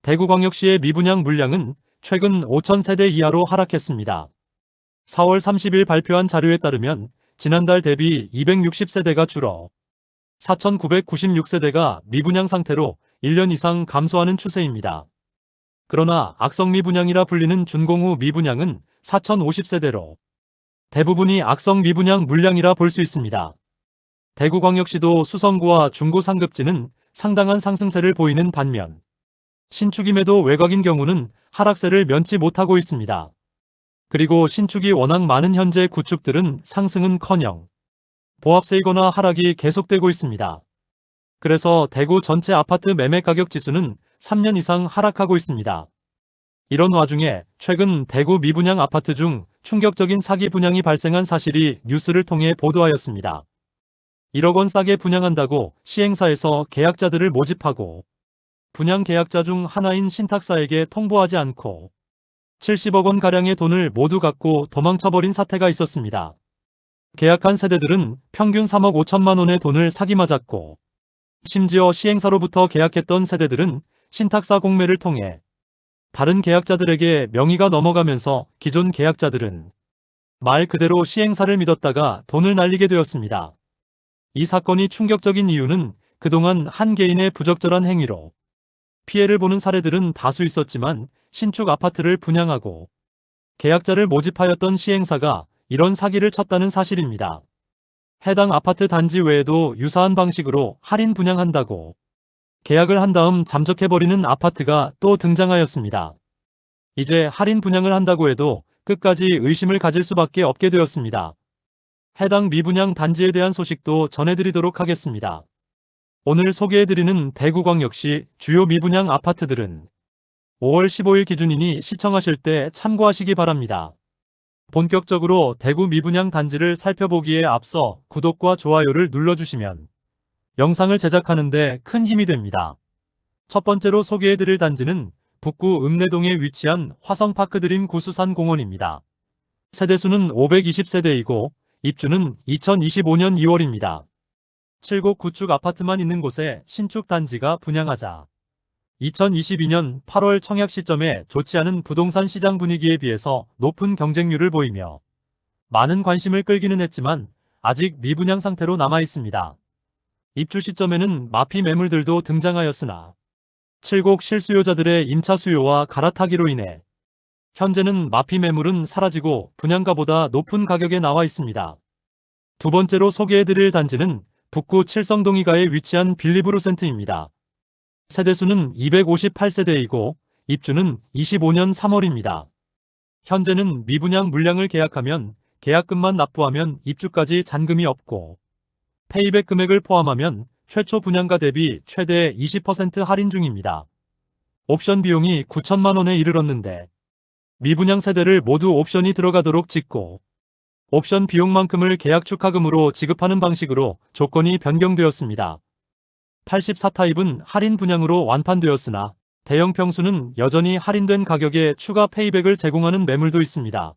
대구광역시의 미분양 물량은 최근 5,000세대 이하로 하락했습니다. 4월 30일 발표한 자료에 따르면 지난달 대비 260세대가 줄어 4,996세대가 미분양 상태로 1년 이상 감소하는 추세입니다. 그러나 악성 미분양이라 불리는 준공후 미분양은 4,050세대로 대부분이 악성 미분양 물량이라 볼 수 있습니다. 대구광역시도 수성구와 중고 상급지는 상당한 상승세를 보이는 반면 신축임에도 외곽인 경우는 하락세를 면치 못하고 있습니다. 그리고 신축이 워낙 많은 현재 구축들은 상승은커녕 보합세이거나 하락이 계속되고 있습니다. 그래서 대구 전체 아파트 매매 가격 지수는 3년 이상 하락하고 있습니다. 이런 와중에 최근 대구 미분양 아파트 중 충격적인 사기 분양이 발생한 사실이 뉴스를 통해 보도하였습니다. 1억 원 싸게 분양한다고 시행사에서 계약자들을 모집하고 분양 계약자 중 하나인 신탁사에게 통보하지 않고 70억 원 가량의 돈을 모두 갖고 도망쳐버린 사태가 있었습니다. 계약한 세대들은 평균 3억 5천만 원의 돈을 사기 맞았고 심지어 시행사로부터 계약했던 세대들은 신탁사 공매를 통해 다른 계약자들에게 명의가 넘어가면서 기존 계약자들은 말 그대로 시행사를 믿었다가 돈을 날리게 되었습니다. 이 사건이 충격적인 이유는 그동안 한 개인의 부적절한 행위로 피해를 보는 사례들은 다수 있었지만 신축 아파트를 분양하고 계약자를 모집하였던 시행사가 이런 사기를 쳤다는 사실입니다. 해당 아파트 단지 외에도 유사한 방식으로 할인 분양한다고 계약을 한 다음 잠적해버리는 아파트가 또 등장하였습니다. 이제 할인 분양을 한다고 해도 끝까지 의심을 가질 수밖에 없게 되었습니다. 해당 미분양 단지에 대한 소식도 전해드리도록 하겠습니다. 오늘 소개해드리는 대구광역시 주요 미분양 아파트들은 5월 15일 기준이니 시청하실 때 참고하시기 바랍니다. 본격적으로 대구 미분양 단지를 살펴보기에 앞서 구독과 좋아요를 눌러주시면 영상을 제작하는 데 큰 힘이 됩니다. 첫 번째로 소개해드릴 단지는 북구 읍내동에 위치한 화성파크드림 구수산공원입니다. 세대수는 520세대이고 입주는 2025년 2월입니다. 7곡 구축 아파트만 있는 곳에 신축 단지가 분양하자 2022년 8월 청약 시점에 좋지 않은 부동산 시장 분위기에 비해서 높은 경쟁률을 보이며 많은 관심을 끌기는 했지만 아직 미분양 상태로 남아 있습니다. 입주 시점에는 마피 매물들도 등장하였으나 7곡 실수요자들의 임차 수요와 갈아타기로 인해 현재는 마피 매물은 사라지고 분양가보다 높은 가격에 나와 있습니다. 두 번째로 소개해드릴 단지는 북구 칠성동이가에 위치한 빌리브루센트입니다. 세대수는 258세대이고 입주는 25년 3월입니다. 현재는 미분양 물량을 계약하면 계약금만 납부하면 입주까지 잔금이 없고 페이백 금액을 포함하면 최초 분양가 대비 최대 20% 할인 중입니다. 옵션 비용이 9천만 원에 이르렀는데 미분양 세대를 모두 옵션이 들어가도록 짓고 옵션 비용만큼을 계약 축하금으로 지급하는 방식으로 조건이 변경되었습니다. 84타입은 할인 분양으로 완판되었으나 대형 평수는 여전히 할인된 가격에 추가 페이백을 제공하는 매물도 있습니다.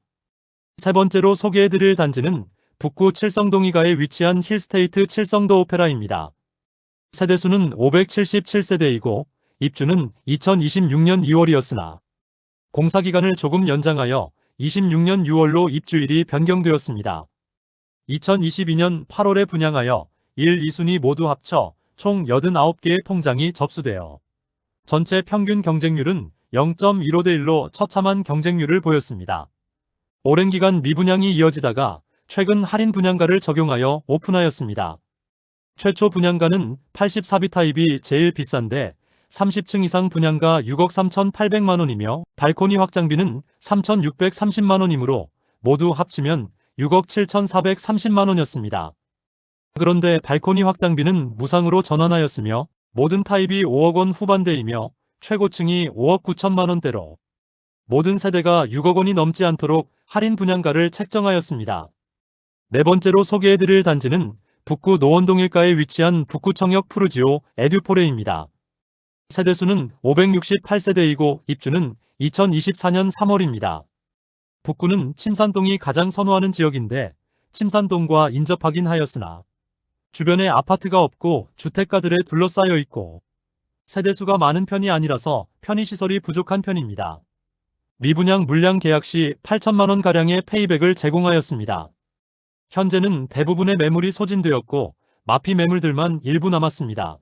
세 번째로 소개해드릴 단지는 북구 칠성동이가에 위치한 힐스테이트 칠성도 오페라입니다. 세대수는 577세대이고 입주는 2026년 2월이었으나 공사기간을 조금 연장하여 26년 6월로 입주일이 변경되었습니다. 2022년 8월에 분양하여 1, 2순위 모두 합쳐 총 89개의 통장이 접수되어 전체 평균 경쟁률은 0.15대 1로 처참한 경쟁률을 보였습니다. 오랜 기간 미분양이 이어지다가 최근 할인 분양가를 적용하여 오픈하였습니다. 최초 분양가는 84비 타입이 제일 비싼데 30층 이상 분양가 6억 3,800만 원이며 발코니 확장비는 3,630만 원이므로 모두 합치면 6억 7,430만 원이었습니다. 그런데 발코니 확장비는 무상으로 전환하였으며 모든 타입이 5억 원 후반대이며 최고층이 5억 9천만 원대로 모든 세대가 6억 원이 넘지 않도록 할인 분양가를 책정하였습니다. 네 번째로 소개해드릴 단지는 북구 노원동일가에 위치한 북구청역 푸르지오 에듀포레입니다. 세대수는 568세대이고 입주는 2024년 3월입니다. 북구는 침산동이 가장 선호하는 지역인데 침산동과 인접하긴 하였으나 주변에 아파트가 없고 주택가들에 둘러싸여 있고 세대수가 많은 편이 아니라서 편의시설이 부족한 편입니다. 미분양 물량 계약 시 8천만 원가량의 페이백을 제공하였습니다. 현재는 대부분의 매물이 소진되었고 마피 매물들만 일부 남았습니다.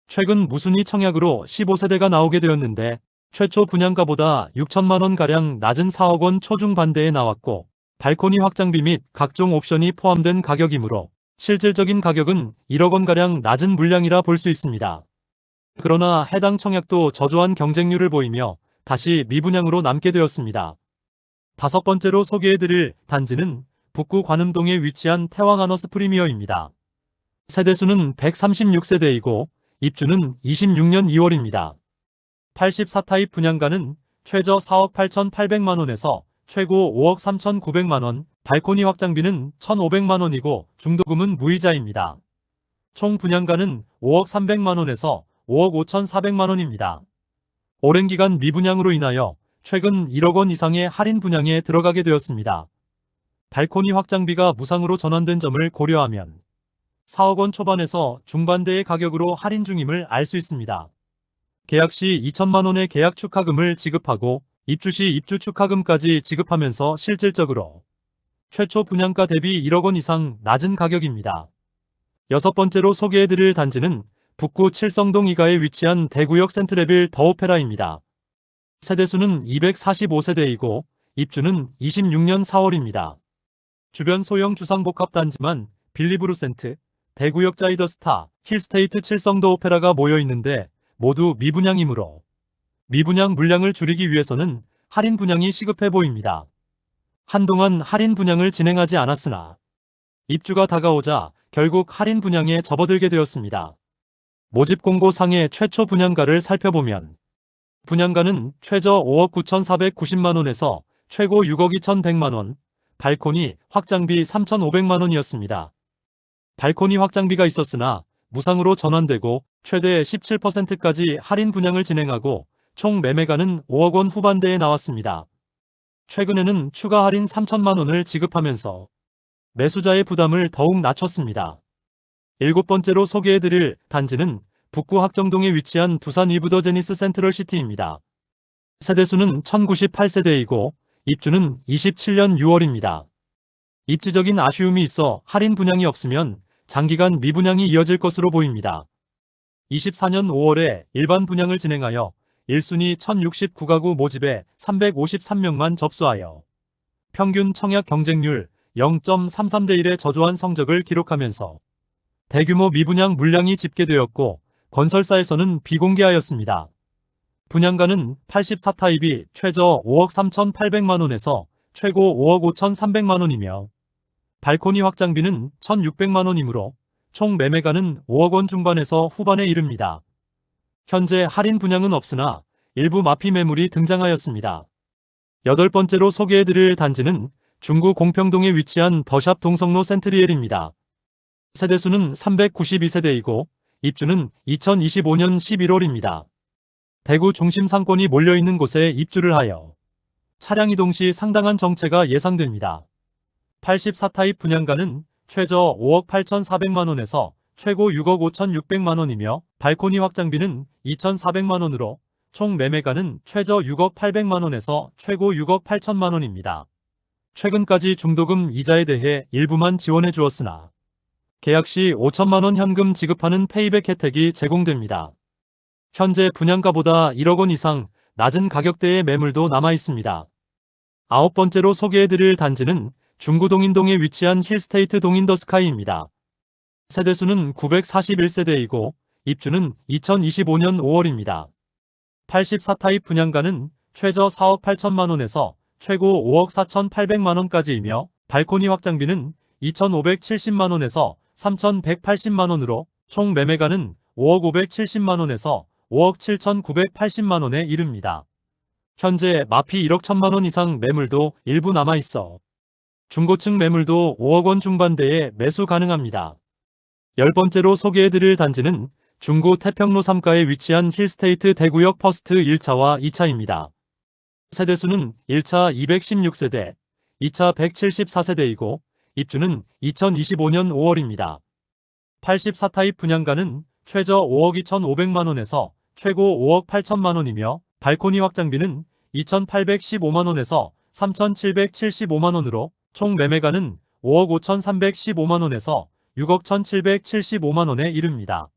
최근 무순위 청약으로 15세대가 나오게 되었는데 최초 분양가보다 6천만 원가량 낮은 4억 원 초중 반대에 나왔고 발코니 확장비 및 각종 옵션이 포함된 가격이므로 실질적인 가격은 1억 원가량 낮은 물량이라 볼 수 있습니다. 그러나 해당 청약도 저조한 경쟁률을 보이며 다시 미분양으로 남게 되었습니다. 다섯 번째로 소개해드릴 단지는 북구 관음동에 위치한 태왕하너스 프리미어입니다. 세대수는 136세대이고 입주는 26년 2월입니다. 84타입 분양가는 최저 4억 8,800만원에서 최고 5억 3,900만원, 발코니 확장비는 1,500만원이고 중도금은 무이자입니다. 총 분양가는 5억 300만원에서 5억 5,400만원입니다. 오랜 기간 미분양으로 인하여 최근 1억 원 이상의 할인 분양에 들어가게 되었습니다. 발코니 확장비가 무상으로 전환된 점을 고려하면 4억 원 초반에서 중반대의 가격으로 할인 중임을 알 수 있습니다. 계약 시 2천만 원의 계약 축하금을 지급하고 입주 시 입주 축하금까지 지급하면서 실질적으로 최초 분양가 대비 1억 원 이상 낮은 가격입니다. 여섯 번째로 소개해드릴 단지는 북구 칠성동 2가에 위치한 대구역 센트레빌 더 오페라입니다. 세대수는 245세대이고 입주는 26년 4월입니다. 주변 소형 주상복합단지만 빌리브루센트, 대구역 자이더스타, 힐스테이트 칠성도 오페라가 모여있는데 모두 미분양이므로 미분양 물량을 줄이기 위해서는 할인 분양이 시급해 보입니다. 한동안 할인 분양을 진행하지 않았으나 입주가 다가오자 결국 할인 분양에 접어들게 되었습니다. 모집 공고상의 최초 분양가를 살펴보면 분양가는 최저 5억 9,490만원에서 최고 6억 2,100만원, 발코니 확장비 3,500만원이었습니다. 발코니 확장비가 있었으나 무상으로 전환되고 최대 17%까지 할인 분양을 진행하고 총 매매가는 5억 원 후반대에 나왔습니다. 최근에는 추가 할인 3천만 원을 지급하면서 매수자의 부담을 더욱 낮췄습니다. 일곱 번째로 소개해드릴 단지는 북구 학정동에 위치한 두산 위브더 제니스 센트럴시티입니다. 세대수는 1098세대이고 입주는 27년 6월입니다. 입지적인 아쉬움이 있어 할인 분양이 없으면 장기간 미분양이 이어질 것으로 보입니다. 24년 5월에 일반 분양을 진행하여 1순위 1069가구 모집에 353명만 접수하여 평균 청약 경쟁률 0.33대 1의 저조한 성적을 기록하면서 대규모 미분양 물량이 집계되었고 건설사에서는 비공개하였습니다. 분양가는 84타입이 최저 5억 3,800만원에서 최고 5억 5,300만원이며 발코니 확장비는 1,600만원이므로 총 매매가는 5억 원 중반에서 후반에 이릅니다. 현재 할인 분양은 없으나 일부 마피 매물이 등장하였습니다. 여덟 번째로 소개해드릴 단지는 중구 공평동에 위치한 더샵 동성로 센트리엘입니다. 세대수는 392세대이고 입주는 2025년 11월입니다. 대구 중심 상권이 몰려있는 곳에 입주를 하여 차량 이동 시 상당한 정체가 예상됩니다. 84타입 분양가는 최저 5억 8,400만원에서 최고 6억 5,600만원이며 발코니 확장비는 2,400만원으로 총 매매가는 최저 6억 800만원에서 최고 6억 8천만원입니다. 최근까지 중도금 이자에 대해 일부만 지원해 주었으나 계약 시 5천만원 현금 지급하는 페이백 혜택이 제공됩니다. 현재 분양가보다 1억 원 이상 낮은 가격대의 매물도 남아 있습니다. 아홉 번째로 소개해드릴 단지는 중구 동인동에 위치한 힐스테이트 동인더스카이입니다. 세대수는 941세대이고 입주는 2025년 5월입니다. 84타입 분양가는 최저 4억 8천만원에서 최고 5억 4,800만원까지이며 발코니 확장비는 2,570만원에서 3,180만원으로 총 매매가는 5억 570만원에서 5억 7,980만원에 이릅니다. 현재 마피 1억 1천만원 이상 매물도 일부 남아있어 중고층 매물도 5억 원 중반대에 매수 가능합니다. 열 번째로 소개해드릴 단지는 중구 태평로 3가에 위치한 힐스테이트 대구역 퍼스트 1차와 2차입니다. 세대수는 1차 216세대, 2차 174세대이고 입주는 2025년 5월입니다. 84타입 분양가는 최저 5억 2,500만원에서 최고 5억 8천만 원이며 발코니 확장비는 2,815만 원에서 3,775만 원으로 총 매매가는 5억 5,315만 원에서 6억 1,775만 원에 이릅니다.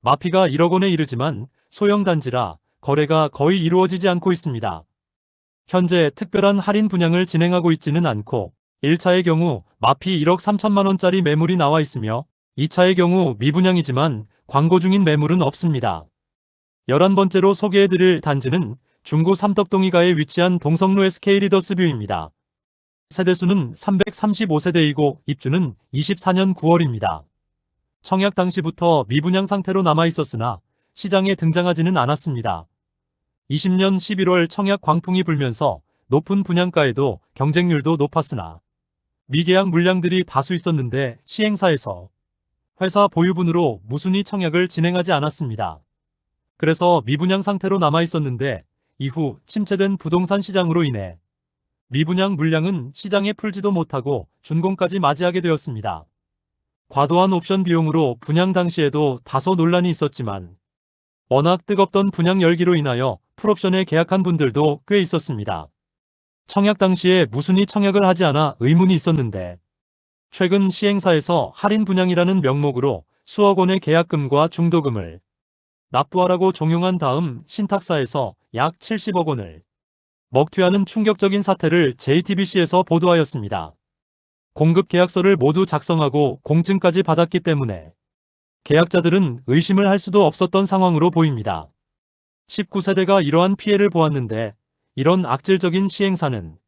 마피가 1억 원에 이르지만 소형 단지라 거래가 거의 이루어지지 않고 있습니다. 현재 특별한 할인 분양을 진행하고 있지는 않고 1차의 경우 마피 1억 3천만 원짜리 매물이 나와 있으며 2차의 경우 미분양이지만 광고 중인 매물은 없습니다. 11번째로 소개해드릴 단지는 중구 삼덕동이가에 위치한 동성로 SK 리더스뷰입니다. 세대수는 335세대이고 입주는 24년 9월입니다. 청약 당시부터 미분양 상태로 남아 있었으나 시장에 등장하지는 않았습니다. 20년 11월 청약 광풍이 불면서 높은 분양가에도 경쟁률도 높았으나 미계약 물량들이 다수 있었는데 시행사에서 회사 보유분으로 무순위 청약을 진행하지 않았습니다. 그래서 미분양 상태로 남아 있었는데 이후 침체된 부동산 시장으로 인해 미분양 물량은 시장에 풀지도 못하고 준공까지 맞이하게 되었습니다. 과도한 옵션 비용으로 분양 당시에도 다소 논란이 있었지만 워낙 뜨겁던 분양 열기로 인하여 풀옵션에 계약한 분들도 꽤 있었습니다. 청약 당시에 무순위 청약을 하지 않아 의문이 있었는데 최근 시행사에서 할인 분양이라는 명목으로 수억 원의 계약금과 중도금을 납부하라고 종용한 다음 신탁사에서 약 70억 원을 먹튀하는 충격적인 사태를 JTBC에서 보도하였습니다. 공급 계약서를 모두 작성하고 공증까지 받았기 때문에 계약자들은 의심을 할 수도 없었던 상황으로 보입니다. 19세대가 이러한 피해를 보았는데 이런 악질적인 시행사는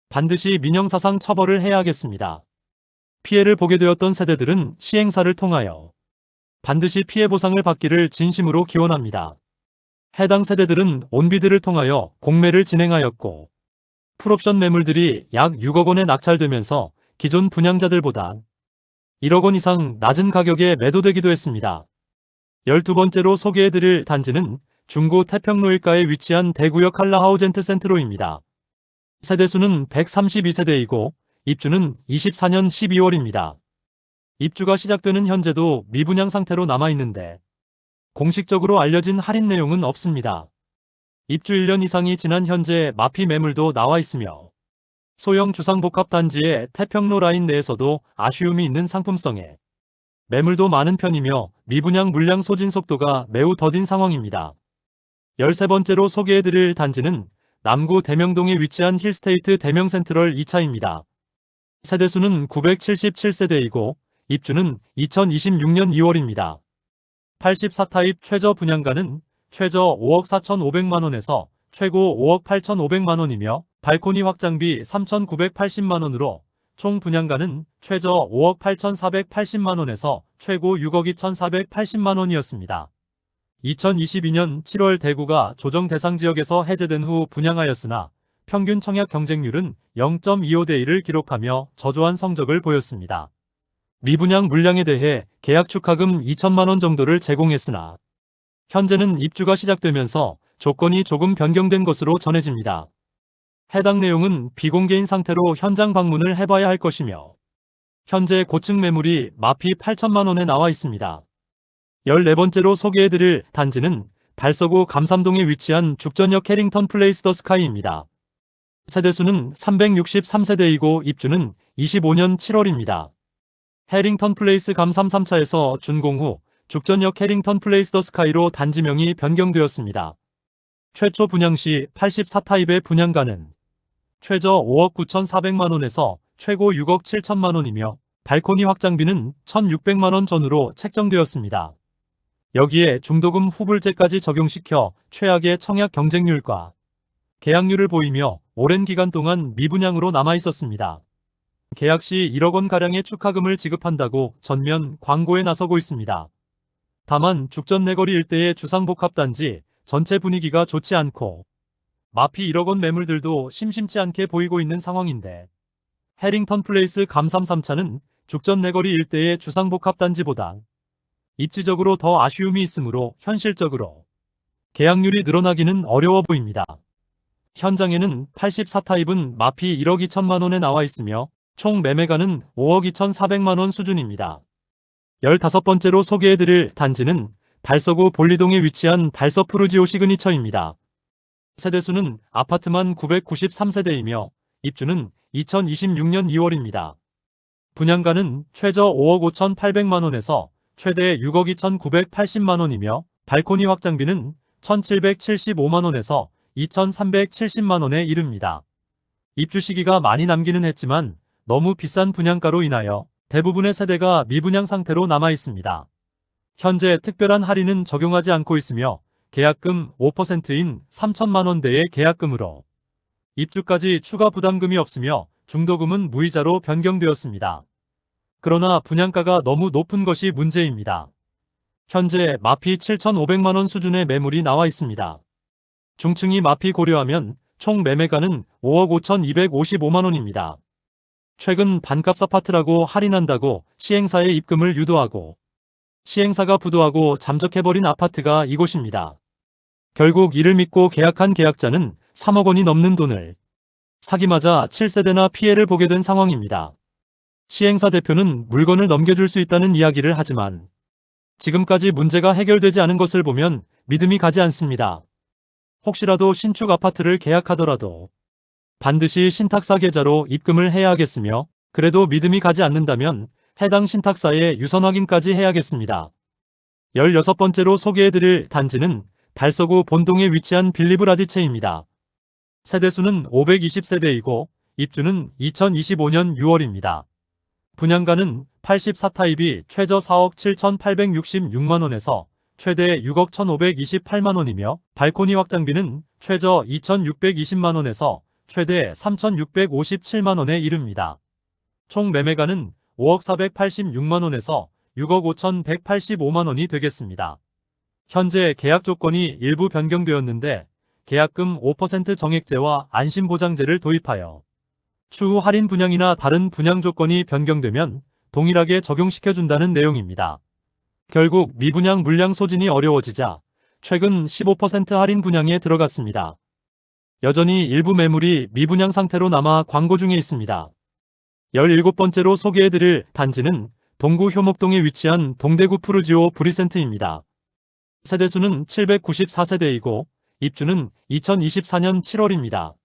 반드시 민형사상 처벌을 해야 하겠습니다. 피해를 보게 되었던 세대들은 시행사를 통하여 반드시 피해 보상을 받기를 진심으로 기원합니다. 해당 세대들은 온비드를 통하여 공매를 진행하였고 풀옵션 매물들이 약 6억 원에 낙찰되면서 기존 분양자들보다 1억 원 이상 낮은 가격에 매도되기도 했습니다. 12번째로 소개해드릴 단지는 중구 태평로일가에 위치한 대구역 한라하우젠트 센트로입니다. 세대수는 132세대이고 입주는 24년 12월입니다. 입주가 시작되는 현재도 미분양 상태로 남아있는데 공식적으로 알려진 할인 내용은 없습니다. 입주 1년 이상이 지난 현재 마피 매물도 나와 있으며 소형 주상복합단지의 태평로 라인 내에서도 아쉬움이 있는 상품성에 매물도 많은 편이며 미분양 물량 소진 속도가 매우 더딘 상황입니다. 13번째로 소개해드릴 단지는 남구 대명동에 위치한 힐스테이트 대명센트럴 2차입니다. 세대수는 977세대이고 입주는 2026년 2월입니다. 84타입 최저 분양가는 최저 5억 4,500만원에서 최고 5억 8,500만원이며 발코니 확장비 3,980만원으로 총 분양가는 최저 5억 8,480만원에서 최고 6억 2,480만원이었습니다. 2022년 7월 대구가 조정 대상 지역에서 해제된 후 분양하였으나 평균 청약 경쟁률은 0.25대 1을 기록하며 저조한 성적을 보였습니다. 미분양 물량에 대해 계약 축하금 2천만 원 정도를 제공했으나 현재는 입주가 시작되면서 조건이 조금 변경된 것으로 전해집니다. 해당 내용은 비공개인 상태로 현장 방문을 해봐야 할 것이며 현재 고층 매물이 마피 8천만 원에 나와 있습니다. 14번째로 소개해드릴 단지는 달서구 감삼동에 위치한 죽전역 해링턴 플레이스 더 스카이입니다. 세대수는 363세대이고 입주는 25년 7월입니다. 해링턴 플레이스 감삼 3차에서 준공 후 죽전역 해링턴 플레이스 더 스카이로 단지명이 변경되었습니다. 최초 분양 시 84타입의 분양가는 최저 5억 9,400만원에서 최고 6억 7천만원이며 발코니 확장비는 1,600만원 전후로 책정되었습니다. 여기에 중도금 후불제까지 적용시켜 최악의 청약 경쟁률과 계약률을 보이며 오랜 기간 동안 미분양으로 남아있었습니다. 계약 시 1억 원가량의 축하금을 지급한다고 전면 광고에 나서고 있습니다. 다만 죽전 내거리 일대의 주상복합단지 전체 분위기가 좋지 않고 마피 1억 원 매물들도 심심치 않게 보이고 있는 상황인데 해링턴 플레이스 감삼 3차는 죽전 내거리 일대의 주상복합단지보다 입지적으로 더 아쉬움이 있으므로 현실적으로 계약률이 늘어나기는 어려워 보입니다. 현장에는 84타입은 마피 1억 2천만 원에 나와 있으며 총 매매가는 5억 2,400만 원 수준입니다. 15번째로 소개해드릴 단지는 달서구 볼리동에 위치한 달서 푸르지오 시그니처입니다. 세대수는 아파트만 993세대이며 입주는 2026년 2월입니다. 분양가는 최저 5억 5,800만원에서 최대 6억 2,980만원이며 발코니 확장비는 1,775만원에서 2,370만원에 이릅니다. 입주 시기가 많이 남기는 했지만 너무 비싼 분양가로 인하여 대부분의 세대가 미분양 상태로 남아 있습니다. 현재 특별한 할인은 적용하지 않고 있으며 계약금 5%인 3천만원대의 계약금으로 입주까지 추가 부담금이 없으며 중도금은 무이자로 변경되었습니다. 그러나 분양가가 너무 높은 것이 문제입니다. 현재 마피 7,500만원 수준의 매물이 나와 있습니다. 중층이 마피 고려하면 총 매매가는 5억 5,255만원입니다. 최근 반값 아파트라고 할인한다고 시행사에 입금을 유도하고 시행사가 부도하고 잠적해버린 아파트가 이곳입니다. 결국 이를 믿고 계약한 계약자는 3억 원이 넘는 돈을 사기맞아 7세대나 피해를 보게 된 상황입니다. 시행사 대표는 물건을 넘겨줄 수 있다는 이야기를 하지만 지금까지 문제가 해결되지 않은 것을 보면 믿음이 가지 않습니다. 혹시라도 신축 아파트를 계약하더라도 반드시 신탁사 계좌로 입금을 해야 하겠으며 그래도 믿음이 가지 않는다면 해당 신탁사에 유선 확인까지 해야겠습니다. 16번째로 소개해드릴 단지는 달서구 본동에 위치한 빌리브라디체입니다. 세대수는 520세대이고 입주는 2025년 6월입니다. 분양가는 84타입이 최저 4억 7,866만원에서 최대 6억 1,528만원이며 발코니 확장비는 최저 2,620만원에서 최대 3,657만원에 이릅니다. 총 매매가는 5억 486만원에서 6억 5,185만원이 되겠습니다. 현재 계약 조건이 일부 변경되었는데 계약금 5% 정액제와 안심보장제를 도입하여 추후 할인 분양이나 다른 분양 조건이 변경되면 동일하게 적용시켜준다는 내용입니다. 결국 미분양 물량 소진이 어려워지자 최근 15% 할인 분양에 들어갔습니다. 여전히 일부 매물이 미분양 상태로 남아 광고 중에 있습니다. 17번째로 소개해드릴 단지는 동구 효목동에 위치한 동대구 푸르지오 브리센트입니다. 세대수는 794세대이고 입주는 2024년 7월입니다.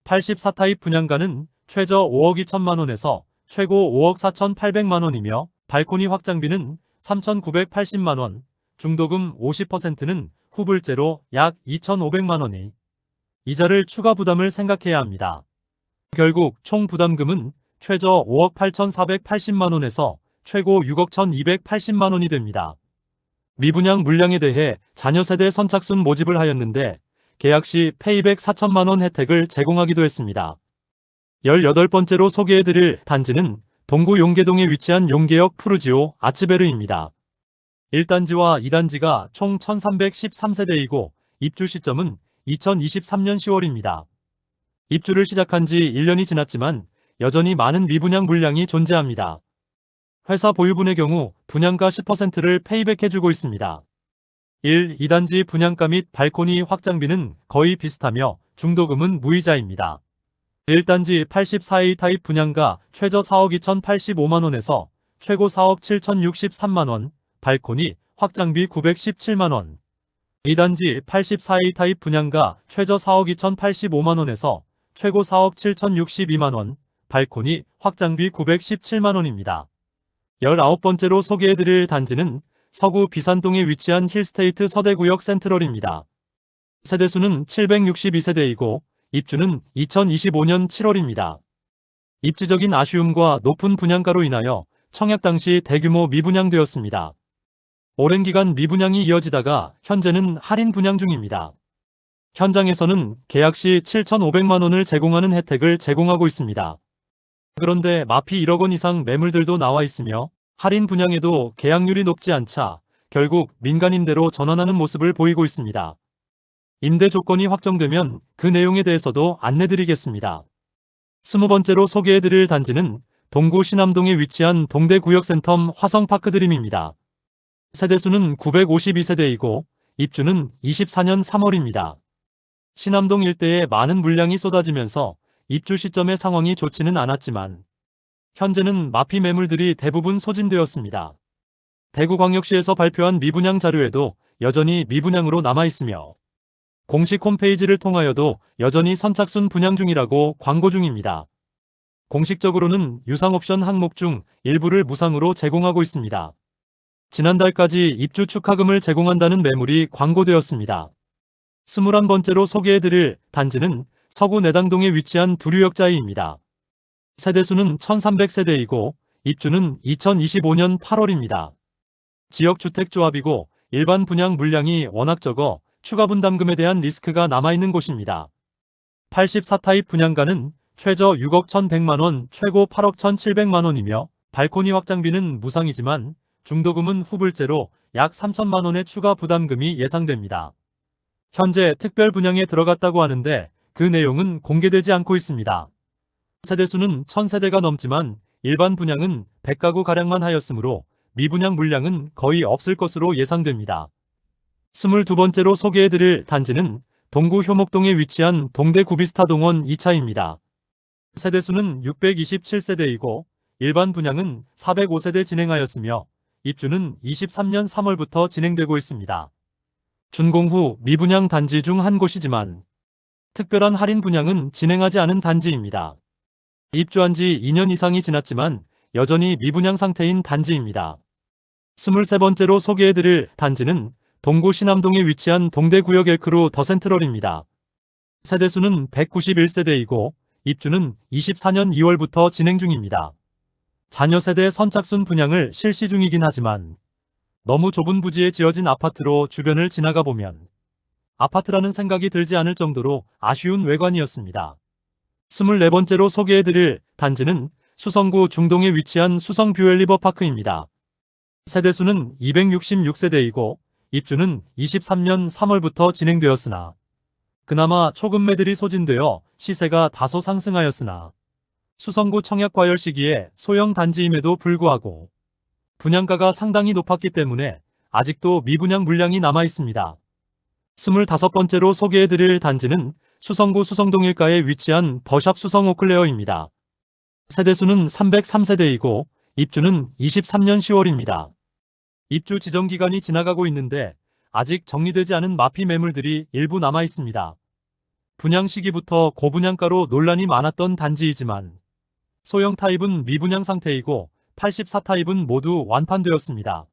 84타입 분양가는 최저 5억 2천만원에서 최고 5억 4,800만원이며 발코니 확장비는 3,980만원, 중도금 50%는 후불제로 약 2,500만원이 이자를 추가 부담을 생각해야 합니다. 결국 총 부담금은 최저 5억 8,480만원에서 최고 6억 1,280만원이 됩니다. 미분양 물량에 대해 자녀 세대 선착순 모집을 하였는데 계약 시 페이백 4천만원 혜택을 제공하기도 했습니다. 18번째로 소개해드릴 단지는 동구 용계동에 위치한 용계역 푸르지오 아츠베르입니다. 1단지와 2단지가 총 1,313세대이고 입주 시점은 2023년 10월입니다. 입주를 시작한 지 1년이 지났지만 여전히 많은 미분양 물량이 존재합니다. 회사 보유분의 경우 분양가 10%를 페이백해주고 있습니다. 1, 2단지 분양가 및 발코니 확장비는 거의 비슷하며 중도금은 무이자입니다. 1단지 84A 타입 분양가 최저 4억 2,085만원에서 최고 4억 7,063만원, 발코니 확장비 917만원. 2단지 84A 타입 분양가 최저 4억 2,085만원에서 최고 4억 7,062만원, 발코니 확장비 917만원입니다. 19번째로 소개해드릴 단지는 서구 비산동에 위치한 힐스테이트 서대구역 센트럴입니다. 세대수는 762세대이고 입주는 2025년 7월입니다. 입지적인 아쉬움과 높은 분양가로 인하여 청약 당시 대규모 미분양되었습니다. 오랜 기간 미분양이 이어지다가 현재는 할인 분양 중입니다. 현장에서는 계약 시 7,500만원을 제공하는 혜택을 제공하고 있습니다. 그런데 마피 1억 원 이상 매물들도 나와 있으며 할인 분양에도 계약률이 높지 않자 결국 민간임대로 전환하는 모습을 보이고 있습니다. 임대 조건이 확정되면 그 내용에 대해서도 안내드리겠습니다. 20번째로 소개해드릴 단지는 동구 신암동에 위치한 동대구역센텀 화성파크드림입니다. 세대수는 952세대이고 입주는 24년 3월입니다. 신암동 일대에 많은 물량이 쏟아지면서 입주 시점의 상황이 좋지는 않았지만 현재는 마피 매물들이 대부분 소진되었습니다. 대구광역시에서 발표한 미분양 자료에도 여전히 미분양으로 남아있으며 공식 홈페이지를 통하여도 여전히 선착순 분양 중이라고 광고 중입니다. 공식적으로는 유상 옵션 항목 중 일부를 무상으로 제공하고 있습니다. 지난달까지 입주 축하금을 제공한다는 매물이 광고되었습니다. 21번째로 소개해드릴 단지는 서구 내당동에 위치한 두류역자이입니다. 세대수는 1300세대이고 입주는 2025년 8월입니다. 지역주택조합이고 일반 분양 물량이 워낙 적어 추가 분담금에 대한 리스크가 남아있는 곳입니다. 84타입 분양가는 최저 6억 1,100만원, 최고 8억 1,700만원이며 발코니 확장비는 무상이지만 중도금은 후불제로 약 3천만원의 추가 부담금이 예상됩니다. 현재 특별 분양에 들어갔다고 하는데 그 내용은 공개되지 않고 있습니다. 세대수는 1000세대가 넘지만 일반 분양은 100가구가량만 하였으므로 미분양 물량은 거의 없을 것으로 예상됩니다. 22번째로 소개해드릴 단지는 동구 효목동에 위치한 동대 구비스타동원 2차입니다. 세대수는 627세대이고 일반 분양은 405세대 진행하였으며 입주는 23년 3월부터 진행되고 있습니다. 준공 후 미분양 단지 중 한 곳이지만 특별한 할인 분양은 진행하지 않은 단지입니다. 입주한 지 2년 이상이 지났지만 여전히 미분양 상태인 단지입니다. 23번째로 소개해드릴 단지는 동구 신암동에 위치한 동대구역 엘크루 더 센트럴입니다. 세대수는 191세대이고 입주는 24년 2월부터 진행 중입니다. 자녀 세대 선착순 분양을 실시 중이긴 하지만 너무 좁은 부지에 지어진 아파트로 주변을 지나가 보면 아파트라는 생각이 들지 않을 정도로 아쉬운 외관이었습니다. 24번째로 소개해드릴 단지는 수성구 중동에 위치한 수성뷰엘리버파크입니다. 세대수는 266세대이고 입주는 23년 3월부터 진행되었으나 그나마 초급매들이 소진되어 시세가 다소 상승하였으나 수성구 청약과열 시기에 소형 단지임에도 불구하고 분양가가 상당히 높았기 때문에 아직도 미분양 물량이 남아 있습니다. 25번째로 소개해드릴 단지는 수성구 수성동일가에 위치한 더샵 수성 오클레어입니다. 세대수는 303세대이고 입주는 23년 10월입니다. 입주 지정 기간이 지나가고 있는데 아직 정리되지 않은 마피 매물들이 일부 남아 있습니다. 분양 시기부터 고분양가로 논란이 많았던 단지이지만 소형 타입은 미분양 상태이고 84타입은 모두 완판되었습니다.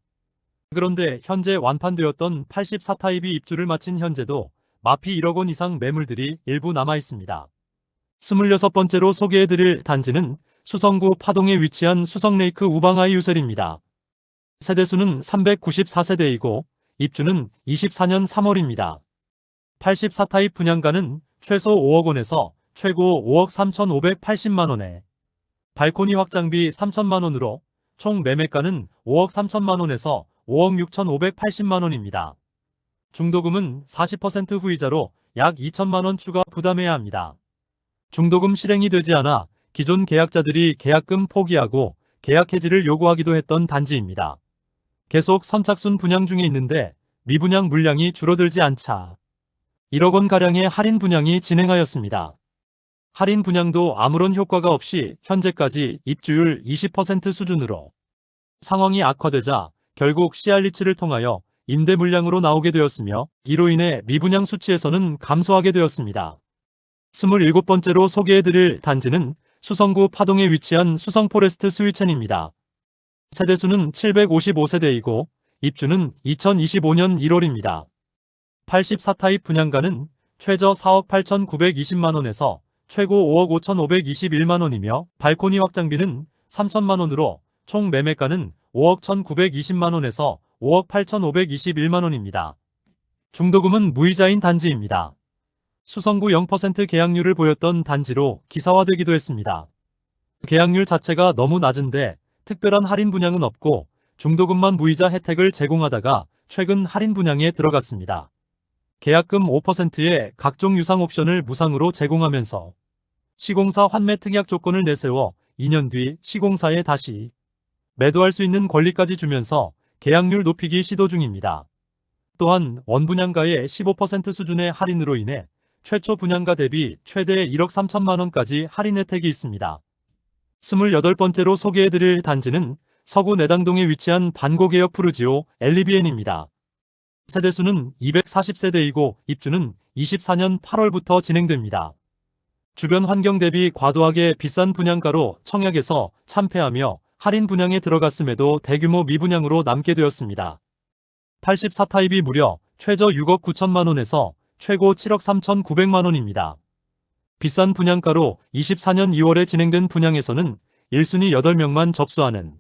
그런데 현재 완판되었던 84타입이 입주를 마친 현재도 마피 1억 원 이상 매물들이 일부 남아 있습니다. 26번째로 소개해드릴 단지는 수성구 파동에 위치한 수성레이크 우방아이 유셀입니다. 세대수는 394세대이고 입주는 24년 3월입니다. 84타입 분양가는 최소 5억 원에서 최고 5억 3,580만원에 발코니 확장비 3천만원으로 총 매매가는 5억 3천만원에서 5억 6,580만원입니다. 중도금은 40% 후이자로 약 2천만원 추가 부담해야 합니다. 중도금 실행이 되지 않아 기존 계약자들이 계약금 포기하고 계약 해지를 요구하기도 했던 단지입니다. 계속 선착순 분양 중에 있는데 미분양 물량이 줄어들지 않자 1억 원가량의 할인 분양이 진행하였습니다. 할인 분양도 아무런 효과가 없이 현재까지 입주율 20% 수준으로 상황이 악화되자 결국 CR리츠를 통하여 임대 물량으로 나오게 되었으며 이로 인해 미분양 수치에서는 감소하게 되었습니다. 27번째로 소개해드릴 단지는 수성구 파동에 위치한 수성포레스트 스위첸입니다. 세대수는 755세대이고 입주는 2025년 1월입니다. 84타입 분양가는 최저 4억 8,920만원에서 최고 5억 5,521만원이며 발코니 확장비는 3천만원으로 총 매매가는 5억 1,920만원에서 5억 8,521만원입니다. 중도금은 무이자인 단지입니다. 수성구 0% 계약률을 보였던 단지로 기사화되기도 했습니다. 계약률 자체가 너무 낮은데 특별한 할인 분양은 없고 중도금만 무이자 혜택을 제공하다가 최근 할인 분양에 들어갔습니다. 계약금 5%의 각종 유상 옵션을 무상으로 제공하면서 시공사 환매 특약 조건을 내세워 2년 뒤 시공사에 다시 매도할 수 있는 권리까지 주면서 계약률 높이기 시도 중입니다. 또한 원분양가의 15% 수준의 할인으로 인해 최초 분양가 대비 최대 1억 3천만원까지 할인 혜택이 있습니다. 28번째로 소개해드릴 단지는 서구 내당동에 위치한 반고개역 푸르지오 엘리비엔입니다. 세대수는 240세대이고 입주는 24년 8월부터 진행됩니다. 주변 환경 대비 과도하게 비싼 분양가로 청약에서 참패하며 할인 분양에 들어갔음에도 대규모 미분양으로 남게 되었습니다. 84타입이 무려 최저 6억 9천만 원에서 최고 7억 3천9백만 원입니다. 비싼 분양가로 24년 2월에 진행된 분양에서는 1순위 8명만 접수하는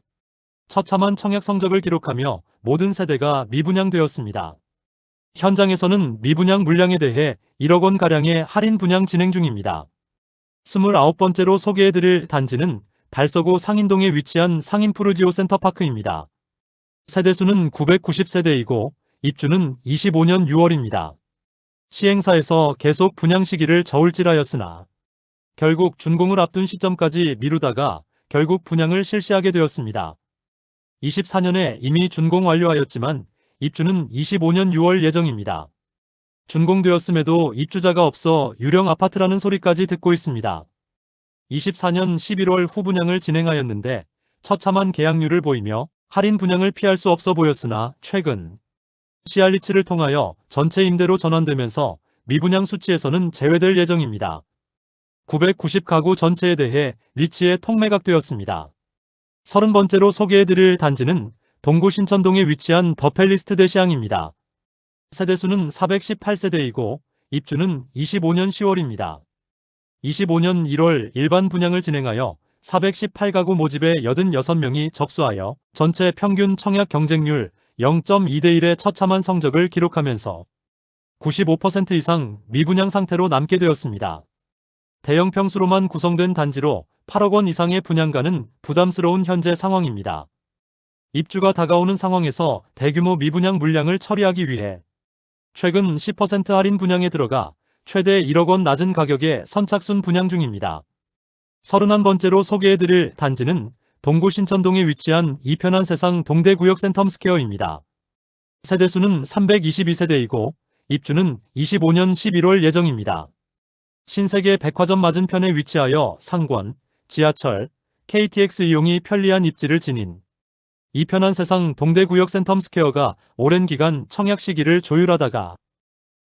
처참한 청약 성적을 기록하며 모든 세대가 미분양되었습니다. 현장에서는 미분양 물량에 대해 1억 원가량의 할인 분양 진행 중입니다. 29번째로 소개해드릴 단지는 달서구 상인동에 위치한 상인푸르지오 센터파크입니다. 세대수는 990세대이고 입주는 25년 6월입니다. 시행사에서 계속 분양 시기를 저울질하였으나 결국 준공을 앞둔 시점까지 미루다가 결국 분양을 실시하게 되었습니다. 24년에 이미 준공 완료하였지만 입주는 25년 6월 예정입니다. 준공되었음에도 입주자가 없어 유령 아파트라는 소리까지 듣고 있습니다. 24년 11월 후분양을 진행하였는데 처참한 계약률을 보이며 할인 분양을 피할 수 없어 보였으나 최근 CR리츠를 통하여 전체 임대로 전환되면서 미분양 수치에서는 제외될 예정입니다. 990가구 전체에 대해 리츠에 통매각되었습니다. 30번째로 소개해드릴 단지는 동구 신천동에 위치한 더 팰리스 대시항입니다. 세대수는 418세대이고 입주는 25년 10월입니다. 25년 1월 일반 분양을 진행하여 418가구 모집에 86명이 접수하여 전체 평균 청약 경쟁률 0.2대1의 처참한 성적을 기록하면서 95% 이상 미분양 상태로 남게 되었습니다. 대형 평수로만 구성된 단지로 8억 원 이상의 분양가는 부담스러운 현재 상황입니다. 입주가 다가오는 상황에서 대규모 미분양 물량을 처리하기 위해 최근 10% 할인 분양에 들어가 최대 1억 원 낮은 가격에 선착순 분양 중입니다. 31번째로 소개해드릴 단지는 동구 신천동에 위치한 이편한 세상 동대구역 센텀스퀘어입니다. 세대수는 322세대이고 입주는 25년 11월 예정입니다. 신세계 백화점 맞은편에 위치하여 상권, 지하철, KTX 이용이 편리한 입지를 지닌 이편한 세상 동대구역 센텀스퀘어가 오랜 기간 청약 시기를 조율하다가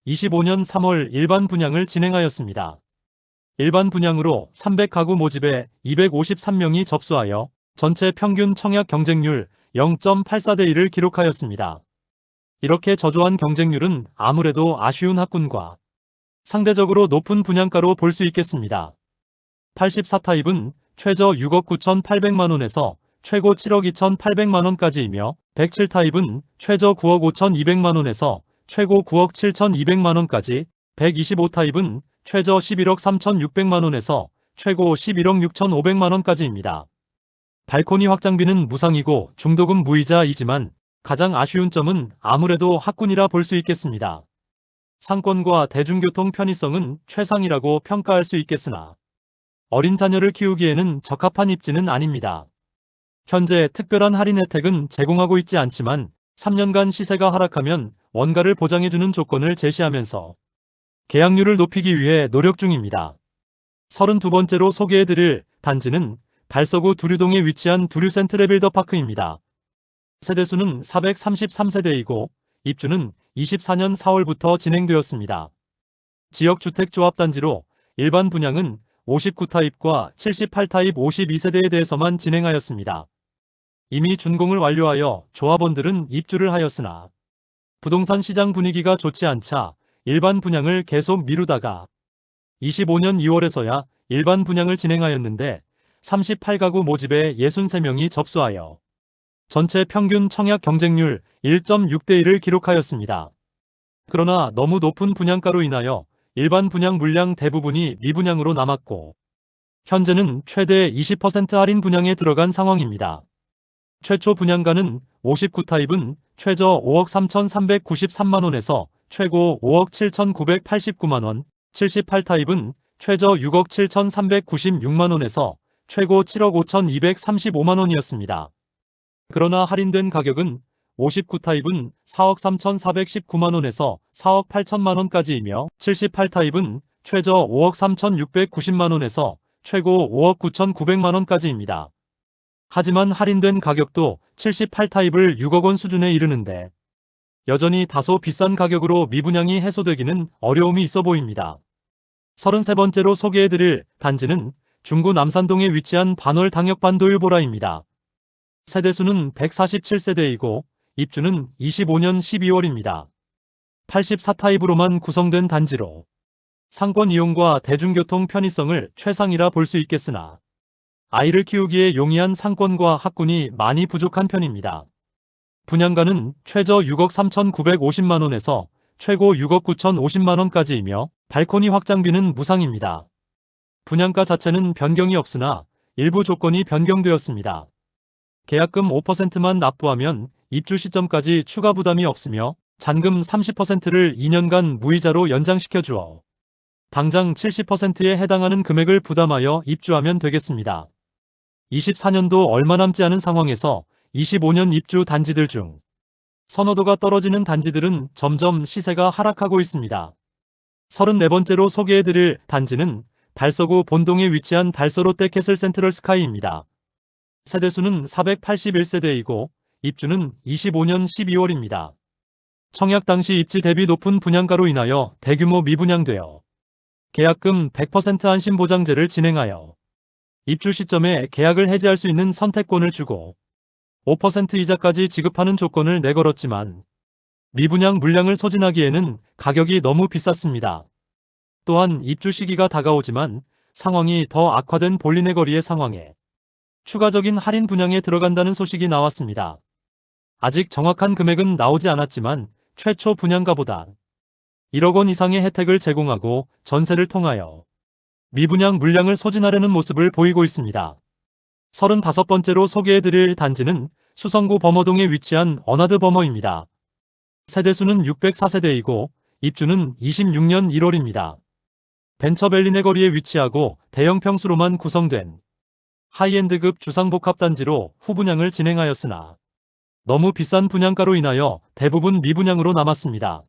25년 3월 일반 분양을 진행하였습니다. 일반 분양으로 300가구 모집에 253명이 접수하여 전체 평균 청약 경쟁률 0.84대1을 기록하였습니다. 이렇게 저조한 경쟁률은 아무래도 아쉬운 학군과 상대적으로 높은 분양가로 볼 수 있겠습니다. 84타입은 최저 6억 9,800만원에서 최고 7억 2,800만원까지이며 107타입은 최저 9억 5,200만원에서 최고 9억 7,200만원까지 125타입은 최저 11억 3,600만원에서 최고 11억 6,500만원까지입니다. 발코니 확장비는 무상이고 중도금 무이자이지만 가장 아쉬운 점은 아무래도 학군이라 볼 수 있겠습니다. 상권과 대중교통 편의성은 최상이라고 평가할 수 있겠으나 어린 자녀를 키우기에는 적합한 입지는 아닙니다. 현재 특별한 할인 혜택은 제공하고 있지 않지만 3년간 시세가 하락하면 원가를 보장해주는 조건을 제시하면서 계약률을 높이기 위해 노력 중입니다. 32번째로 소개해드릴 단지는 달서구 두류동에 위치한 두류센트레 빌더파크입니다. 세대수는 433세대이고 입주는 24년 4월부터 진행되었습니다. 지역주택조합단지로 일반 분양은 59타입과 78타입 52세대에 대해서만 진행하였습니다. 이미 준공을 완료하여 조합원들은 입주를 하였으나 부동산 시장 분위기가 좋지 않자 일반 분양을 계속 미루다가 25년 2월에서야 일반 분양을 진행하였는데 38가구 모집에 63명이 접수하여 전체 평균 청약 경쟁률 1.6대1을 기록하였습니다. 그러나 너무 높은 분양가로 인하여 일반 분양 물량 대부분이 미분양으로 남았고 현재는 최대 20% 할인 분양에 들어간 상황입니다. 최초 분양가는 59타입은 최저 5억 3,393만원에서 최고 5억 7,989만원, 78타입은 최저 6억 7,396만원에서 최고 7억 5,235만원이었습니다. 그러나 할인된 가격은 59타입은 4억 3,419만원에서 4억 8천만원까지이며 78타입은 최저 5억 3,690만원에서 최고 5억 9,900만원까지입니다. 하지만 할인된 가격도 78타입을 6억 원 수준에 이르는데 여전히 다소 비싼 가격으로 미분양이 해소되기는 어려움이 있어 보입니다. 33번째로 소개해드릴 단지는 중구 남산동에 위치한 반월 당역반도율보라입니다. 세대수는 147세대이고 입주는 25년 12월입니다. 84타입으로만 구성된 단지로 상권 이용과 대중교통 편의성을 최상이라 볼 수 있겠으나 아이를 키우기에 용이한 상권과 학군이 많이 부족한 편입니다. 분양가는 최저 6억 3,950만원에서 최고 6억 9,050만원까지이며 발코니 확장비는 무상입니다. 분양가 자체는 변경이 없으나 일부 조건이 변경되었습니다. 계약금 5%만 납부하면 입주 시점까지 추가 부담이 없으며 잔금 30%를 2년간 무이자로 연장시켜 주어 당장 70%에 해당하는 금액을 부담하여 입주하면 되겠습니다. 24년도 얼마 남지 않은 상황에서 25년 입주 단지들 중 선호도가 떨어지는 단지들은 점점 시세가 하락하고 있습니다. 34번째로 소개해드릴 단지는 달서구 본동에 위치한 달서 롯데캐슬 센트럴 스카이입니다. 세대수는 481세대이고 입주는 25년 12월입니다. 청약 당시 입지 대비 높은 분양가로 인하여 대규모 미분양되어 계약금 100% 안심보장제를 진행하여 입주 시점에 계약을 해지할 수 있는 선택권을 주고 5% 이자까지 지급하는 조건을 내걸었지만 미분양 물량을 소진하기에는 가격이 너무 비쌌습니다. 또한 입주 시기가 다가오지만 상황이 더 악화된 볼리네 거리의 상황에 추가적인 할인 분양에 들어간다는 소식이 나왔습니다. 아직 정확한 금액은 나오지 않았지만 최초 분양가보다 1억 원 이상의 혜택을 제공하고 전세를 통하여 미분양 물량을 소진하려는 모습을 보이고 있습니다. 35번째로 소개해드릴 단지는 수성구 범어동에 위치한 어나드 범어입니다. 세대수는 604세대이고 입주는 26년 1월입니다. 벤처밸리네 거리에 위치하고 대형 평수로만 구성된 하이엔드급 주상복합단지로 후분양을 진행하였으나 너무 비싼 분양가로 인하여 대부분 미분양으로 남았습니다.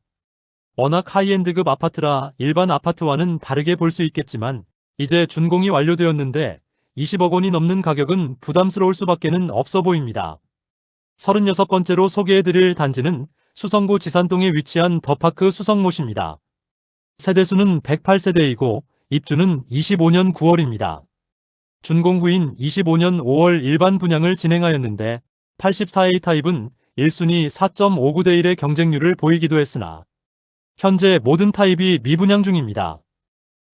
워낙 하이엔드급 아파트라 일반 아파트와는 다르게 볼 수 있겠지만 이제 준공이 완료되었는데 20억 원이 넘는 가격은 부담스러울 수밖에는 없어 보입니다. 36번째로 소개해드릴 단지는 수성구 지산동에 위치한 더파크 수성못입니다. 세대수는 108세대이고 입주는 25년 9월입니다. 준공 후인 25년 5월 일반 분양을 진행하였는데 84A 타입은 1순위 4.59대 1의 경쟁률을 보이기도 했으나 현재 모든 타입이 미분양 중입니다.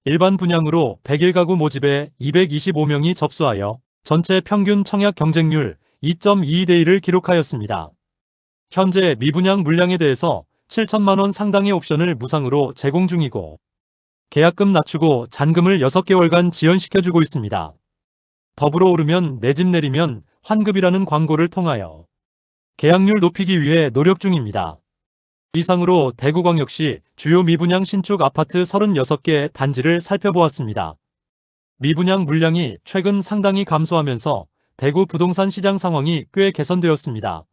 일반 분양으로 101가구 모집에 225명이 접수하여 전체 평균 청약 경쟁률 2.22대 1을 기록하였습니다. 현재 미분양 물량에 대해서 7천만원 상당의 옵션을 무상으로 제공 중이고 계약금 낮추고 잔금을 6개월간 지연시켜주고 있습니다. 더불어 오르면 내 집 내리면 환급이라는 광고를 통하여 계약률 높이기 위해 노력 중입니다. 이상으로 대구광역시 주요 미분양 신축 아파트 36개 단지를 살펴보았습니다. 미분양 물량이 최근 상당히 감소하면서 대구 부동산 시장 상황이 꽤 개선되었습니다.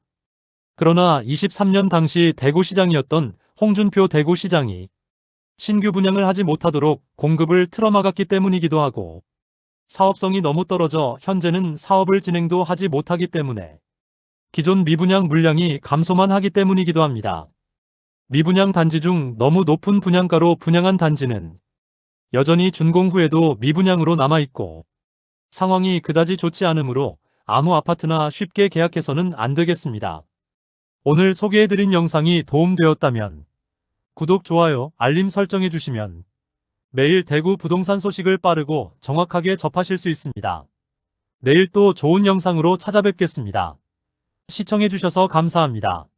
그러나 23년 당시 대구시장이었던 홍준표 대구시장이 신규 분양을 하지 못하도록 공급을 틀어막았기 때문이기도 하고 사업성이 너무 떨어져 현재는 사업을 진행도 하지 못하기 때문에 기존 미분양 물량이 감소만 하기 때문이기도 합니다. 미분양 단지 중 너무 높은 분양가로 분양한 단지는 여전히 준공 후에도 미분양으로 남아있고 상황이 그다지 좋지 않으므로 아무 아파트나 쉽게 계약해서는 안 되겠습니다. 오늘 소개해드린 영상이 도움되었다면 구독, 좋아요, 알림 설정해 주시면 매일 대구 부동산 소식을 빠르고 정확하게 접하실 수 있습니다. 내일 또 좋은 영상으로 찾아뵙겠습니다. 시청해 주셔서 감사합니다.